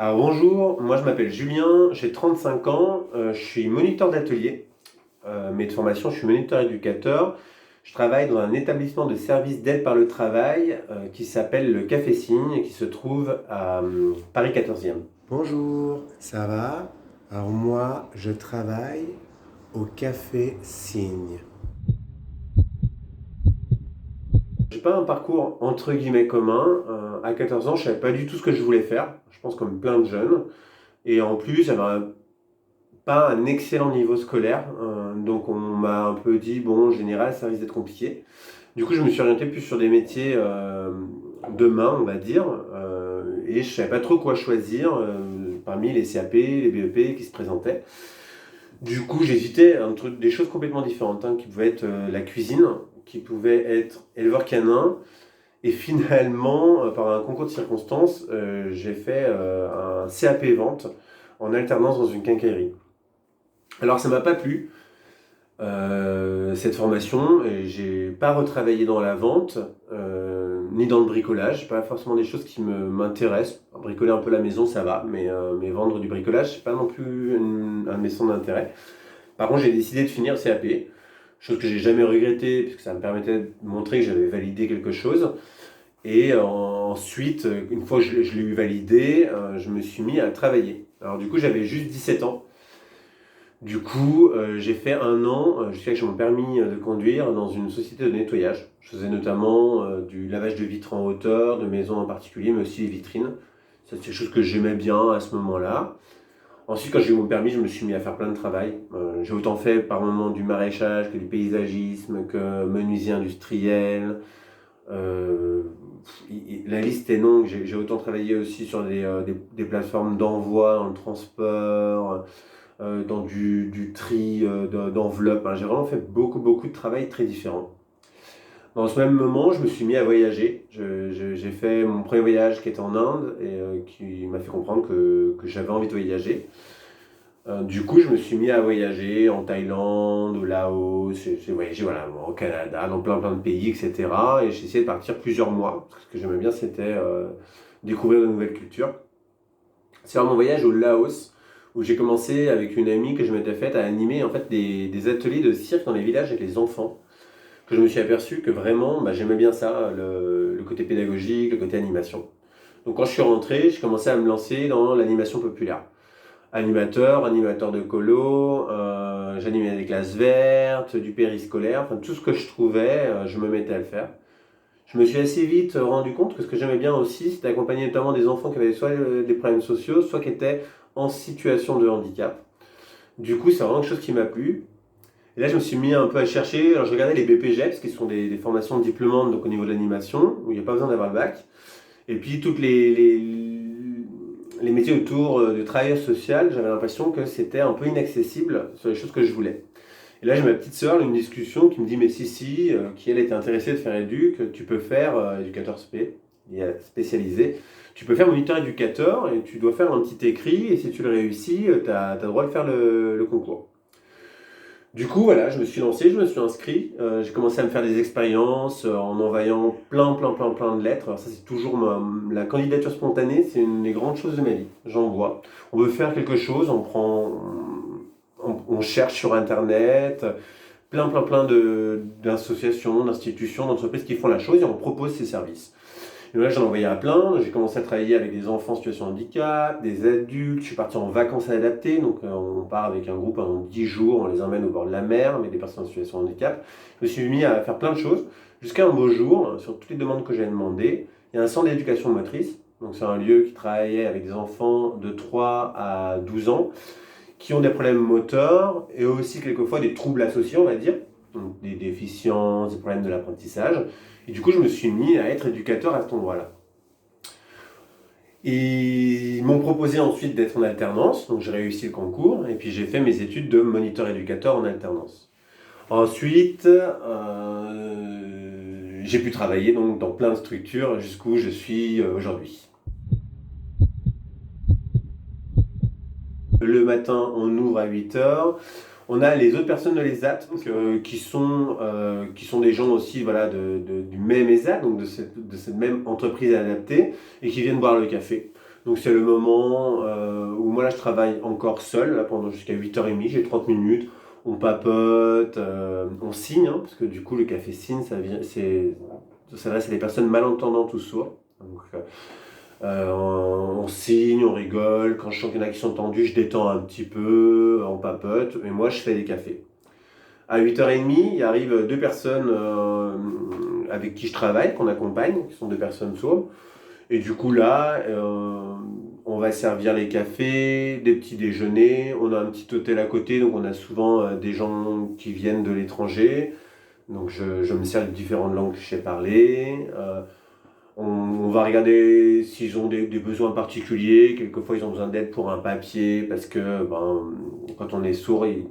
Alors bonjour, moi je m'appelle Julien, j'ai 35 ans, je suis moniteur d'atelier, mais de formation je suis moniteur éducateur. Je travaille dans un établissement de services d'aide par le travail qui s'appelle le Café Cygne et qui se trouve à Paris 14e. Bonjour, ça va? Alors moi, je travaille au Café Cygne. J'ai pas un parcours entre guillemets commun. À 14 ans, je savais pas du tout ce que je voulais faire, je pense comme plein de jeunes. Et en plus, j'avais pas un excellent niveau scolaire, donc on m'a un peu dit, bon, en général, ça risque d'être compliqué. Du coup, je me suis orienté plus sur des métiers de main, on va dire, et je savais pas trop quoi choisir parmi les CAP, les BEP qui se présentaient. Du coup, j'hésitais entre des choses complètement différentes, hein, qui pouvaient être la cuisine, qui pouvaient être éleveur canin, et finalement, par un concours de circonstances, j'ai fait un CAP vente en alternance dans une quincaillerie. Alors, ça m'a pas plu, cette formation, et j'ai pas retravaillé dans la vente, ni dans le bricolage, pas forcément des choses qui m'intéressent. Bricoler un peu la maison, ça va, mais vendre du bricolage, c'est pas non plus un de mes centres d'intérêt. Par contre, j'ai décidé de finir le CAP, chose que j'ai jamais regretté, puisque ça me permettait de montrer que j'avais validé quelque chose. Et ensuite, une fois que je l'ai eu validé, je me suis mis à travailler. Alors du coup, j'avais juste 17 ans. Du coup, j'ai fait un an jusqu'à ce que j'ai mon permis de conduire dans une société de nettoyage. Je faisais notamment du lavage de vitres en hauteur, de maisons en particulier, mais aussi les vitrines. Ça, c'est quelque chose que j'aimais bien à ce moment-là. Ensuite, quand j'ai eu mon permis, je me suis mis à faire plein de travail. J'ai autant fait par moment du maraîchage que du paysagisme, que menuisier industriel. Euh, la liste est longue. J'ai autant travaillé aussi sur des plateformes d'envoi dans le transport, dans du tri d'enveloppes. Hein. J'ai vraiment fait beaucoup de travail très différent. Dans ce même moment, je me suis mis à voyager. J'ai fait mon premier voyage qui était en Inde et qui m'a fait comprendre que j'avais envie de voyager. Du coup, je me suis mis à voyager en Thaïlande, au Laos, j'ai voyagé voilà, au Canada, dans plein de pays, etc. Et j'ai essayé de partir plusieurs mois. Parce que ce que j'aimais bien, c'était découvrir de nouvelles cultures. C'est vraiment mon voyage au Laos où j'ai commencé avec une amie que je m'étais faite à animer en fait des ateliers de cirque dans les villages avec les enfants. Que je me suis aperçu que vraiment j'aimais bien ça, le côté pédagogique, le côté animation. Donc quand je suis rentré, j'ai commencé à me lancer dans l'animation populaire. Animateur de colo, j'animais des classes vertes, du périscolaire, enfin tout ce que je trouvais, je me mettais à le faire. Je me suis assez vite rendu compte que ce que j'aimais bien aussi, c'était accompagner notamment des enfants qui avaient soit des problèmes sociaux, soit qui étaient en situation de handicap. Du coup, c'est vraiment quelque chose qui m'a plu. Et là, je me suis mis un peu à chercher. Alors, je regardais les BPGEPS, qui sont des formations diplômantes donc au niveau de l'animation, où il n'y a pas besoin d'avoir le bac. Et puis, toutes les métiers autour du travail social, j'avais l'impression que c'était un peu inaccessible sur les choses que je voulais. Et là, j'ai ma petite sœur, une discussion qui me dit, mais si, qui elle était intéressée de faire éduc, tu peux faire éducateur spécialisé, tu peux faire moniteur éducateur et tu dois faire un petit écrit et si tu le réussis, tu as le droit de faire le concours. Du coup, voilà, je me suis lancé, je me suis inscrit, j'ai commencé à me faire des expériences en envoyant plein de lettres. Alors ça, c'est toujours la candidature spontanée, c'est une des grandes choses de ma vie. J'envoie. On veut faire quelque chose, on cherche sur Internet, d'associations, d'institutions, d'entreprises qui font la chose et on propose ces services. Et là, j'en ai envoyé à plein. J'ai commencé à travailler avec des enfants en situation de handicap, des adultes. Je suis parti en vacances adaptées. Donc, on part avec un groupe pendant 10 jours. On les emmène au bord de la mer avec des personnes en situation de handicap. Je me suis mis à faire plein de choses. Jusqu'à un beau jour, sur toutes les demandes que j'avais demandées, il y a un centre d'éducation motrice. Donc, c'est un lieu qui travaillait avec des enfants de 3 à 12 ans qui ont des problèmes moteurs et aussi quelquefois des troubles associés, on va dire, donc des déficiences, des problèmes de l'apprentissage. Et du coup, je me suis mis à être éducateur à cet endroit-là. Et ils m'ont proposé ensuite d'être en alternance, donc j'ai réussi le concours, et puis j'ai fait mes études de moniteur éducateur en alternance. Ensuite, j'ai pu travailler donc dans plein de structures jusqu'où je suis aujourd'hui. Le matin, on ouvre à 8 heures. On a les autres personnes de l'ESAT qui sont des gens aussi voilà, du même ESAT, donc de cette même entreprise adaptée, et qui viennent boire le café. Donc c'est le moment où moi là je travaille encore seul, là, pendant jusqu'à 8h30, j'ai 30 minutes, on papote, on signe, hein, parce que du coup le café signe, ça s'adresse à des personnes malentendantes ou sourdes. Donc, on signe, on rigole, quand je sens qu'il y en a qui sont tendus, je détends un petit peu, on papote, et moi je fais des cafés. À 8h30, il arrive deux personnes avec qui je travaille, qu'on accompagne, qui sont deux personnes sourdes. Et du coup là, on va servir les cafés, des petits déjeuners. On a un petit hôtel à côté, donc on a souvent des gens qui viennent de l'étranger. Donc je me sers de différentes langues que je sais parler. On va regarder s'ils ont des besoins particuliers. Quelquefois, ils ont besoin d'aide pour un papier parce que quand on est sourd, il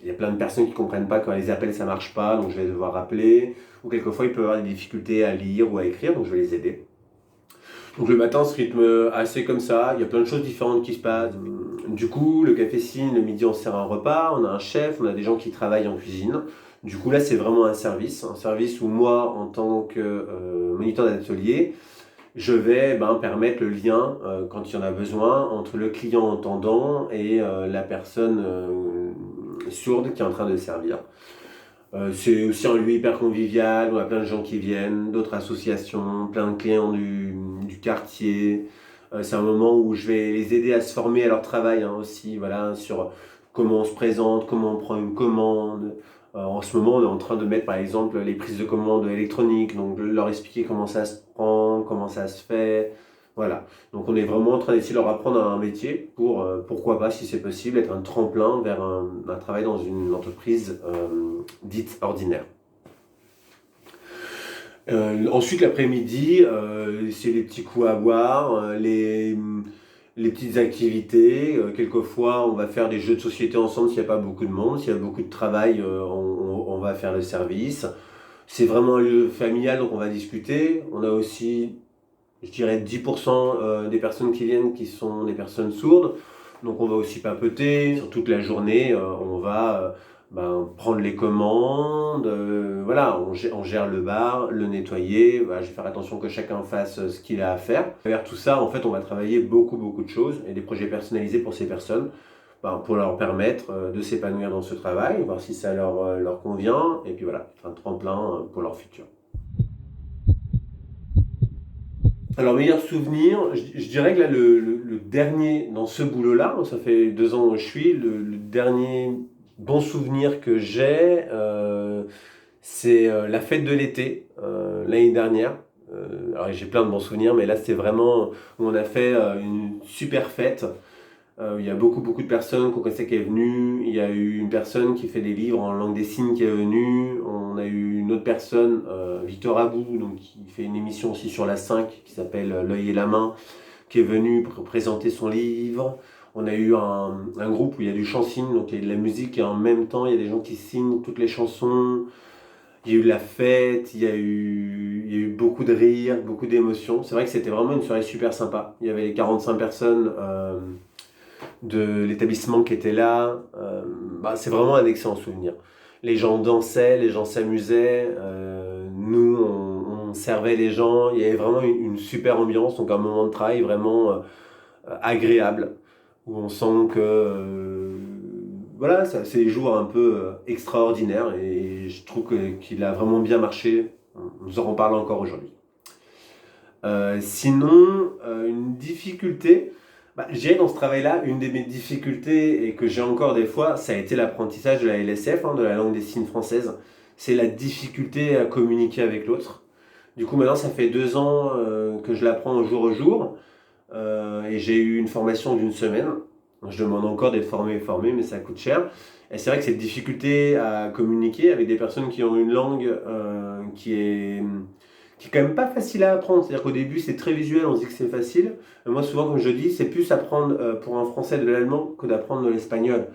y a plein de personnes qui ne comprennent pas quand les appels ça marche pas, donc je vais devoir rappeler. Ou quelquefois, ils peuvent avoir des difficultés à lire ou à écrire, donc je vais les aider. Donc le matin se rythme assez comme ça, il y a plein de choses différentes qui se passent. Du coup, le café signe, le midi on sert un repas, on a un chef, on a des gens qui travaillent en cuisine. Du coup là c'est vraiment un service où moi en tant que moniteur d'atelier, je vais permettre le lien quand il y en a besoin entre le client entendant et la personne sourde qui est en train de servir. C'est aussi un lieu hyper convivial, on a plein de gens qui viennent, d'autres associations, plein de clients du quartier. C'est un moment où je vais les aider à se former à leur travail aussi, voilà, sur comment on se présente, comment on prend une commande. En ce moment, on est en train de mettre par exemple les prises de commande électroniques, donc leur expliquer comment ça se prend, comment ça se fait. Voilà. Donc on est vraiment en train d'essayer de leur apprendre un métier pour, pourquoi pas, si c'est possible, être un tremplin vers un travail dans une entreprise dite ordinaire. Ensuite, l'après-midi, c'est les petits coups à boire, les petites activités. Quelquefois, on va faire des jeux de société ensemble s'il n'y a pas beaucoup de monde. S'il y a beaucoup de travail, on va faire le service. C'est vraiment un lieu familial, donc on va discuter. On a aussi, je dirais, 10% des personnes qui viennent qui sont des personnes sourdes. Donc on va aussi papeter. Sur toute la journée, on va prendre les commandes. Voilà, on gère le bar, le nettoyer. Voilà, je vais faire attention que chacun fasse ce qu'il a à faire. Derrière tout ça, en fait, on va travailler beaucoup de choses et des projets personnalisés pour ces personnes. Pour leur permettre de s'épanouir dans ce travail, voir si ça leur convient, et puis voilà, un tremplin pour leur futur. Alors, meilleur souvenir, je dirais que là, le dernier, dans ce boulot-là, ça fait 2 ans où je suis, le dernier bon souvenir que j'ai, c'est la fête de l'été, l'année dernière. Alors, j'ai plein de bons souvenirs, mais là, c'était vraiment où on a fait une super fête. Il y a beaucoup de personnes qu'on connaissait qui est venue. Il y a eu une personne qui fait des livres en langue des signes qui est venue. On a eu une autre personne, Victor Abou, donc, qui fait une émission aussi sur la 5 qui s'appelle L'œil et la main, qui est venu pour présenter son livre. On a eu un groupe où il y a du chant-signe, donc il y a de la musique et en même temps il y a des gens qui signent toutes les chansons. Il y a eu de la fête, il y a eu beaucoup de rires, beaucoup d'émotions. C'est vrai que c'était vraiment une soirée super sympa. Il y avait 45 personnes de l'établissement qui était là. C'est vraiment un excellent souvenir. Les gens dansaient, les gens s'amusaient, nous on servait les gens, il y avait vraiment une super ambiance, donc un moment de travail vraiment agréable, où on sent que voilà, c'est des jours un peu extraordinaires et je trouve qu'il a vraiment bien marché, on nous en reparle encore aujourd'hui. Sinon, une difficulté, je dirais dans ce travail-là, une de mes difficultés et que j'ai encore des fois, ça a été l'apprentissage de la LSF, de la langue des signes française. C'est la difficulté à communiquer avec l'autre. Du coup, maintenant, ça fait 2 ans que je l'apprends au jour, et j'ai eu une formation d'une semaine. Je demande encore d'être formé, mais ça coûte cher. Et c'est vrai que cette difficulté à communiquer avec des personnes qui ont une langue qui est quand même pas facile à apprendre. C'est-à-dire qu'au début, c'est très visuel, on se dit que c'est facile. Mais moi, souvent, comme je dis, c'est plus apprendre pour un français de l'allemand que d'apprendre de l'espagnol.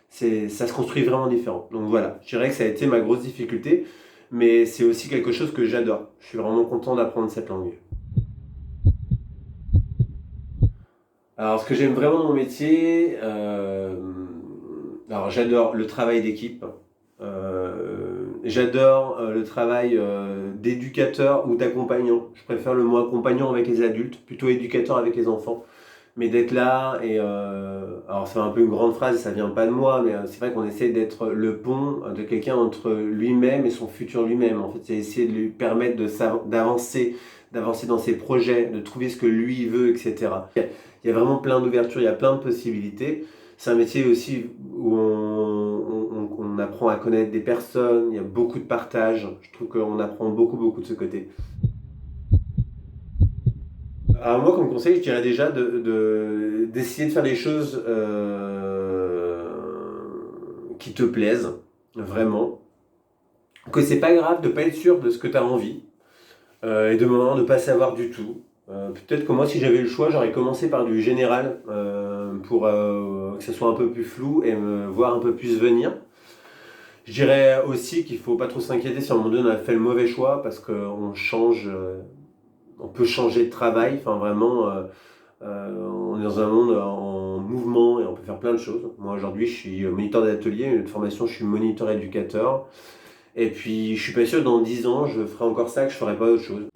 Ça se construit vraiment différent. Donc voilà, je dirais que ça a été ma grosse difficulté, mais c'est aussi quelque chose que j'adore. Je suis vraiment content d'apprendre cette langue. Alors, ce que j'aime vraiment dans mon métier, alors j'adore le travail d'équipe. J'adore le travail d'éducateur ou d'accompagnant. Je préfère le mot accompagnant avec les adultes, plutôt éducateur avec les enfants. mais d'être là alors c'est un peu une grande phrase, ça vient pas de moi, mais c'est vrai qu'on essaie d'être le pont de quelqu'un entre lui-même et son futur lui-même. En fait, c'est essayer de lui permettre d'avancer dans ses projets, de trouver ce que lui veut, etc. Il y a vraiment plein d'ouvertures, il y a plein de possibilités. C'est un métier aussi où on apprend à connaître des personnes, il y a beaucoup de partage. Je trouve qu'on apprend beaucoup, beaucoup de ce côté. Alors moi, comme conseil, je dirais déjà d'essayer de faire des choses qui te plaisent, vraiment. Que c'est pas grave de pas être sûr de ce que tu as envie et de moment de pas savoir du tout. Peut-être que moi, si j'avais le choix, j'aurais commencé par du général pour que ça soit un peu plus flou et me voir un peu plus venir. Je dirais aussi qu'il faut pas trop s'inquiéter si à un moment donné on a fait le mauvais choix parce qu'on change, on peut changer de travail. Enfin vraiment, on est dans un monde en mouvement et on peut faire plein de choses. Moi aujourd'hui, je suis moniteur d'atelier, de formation, je suis moniteur éducateur. Et puis, je suis pas sûr que dans 10 ans, je ferai encore ça, que je ferai pas autre chose.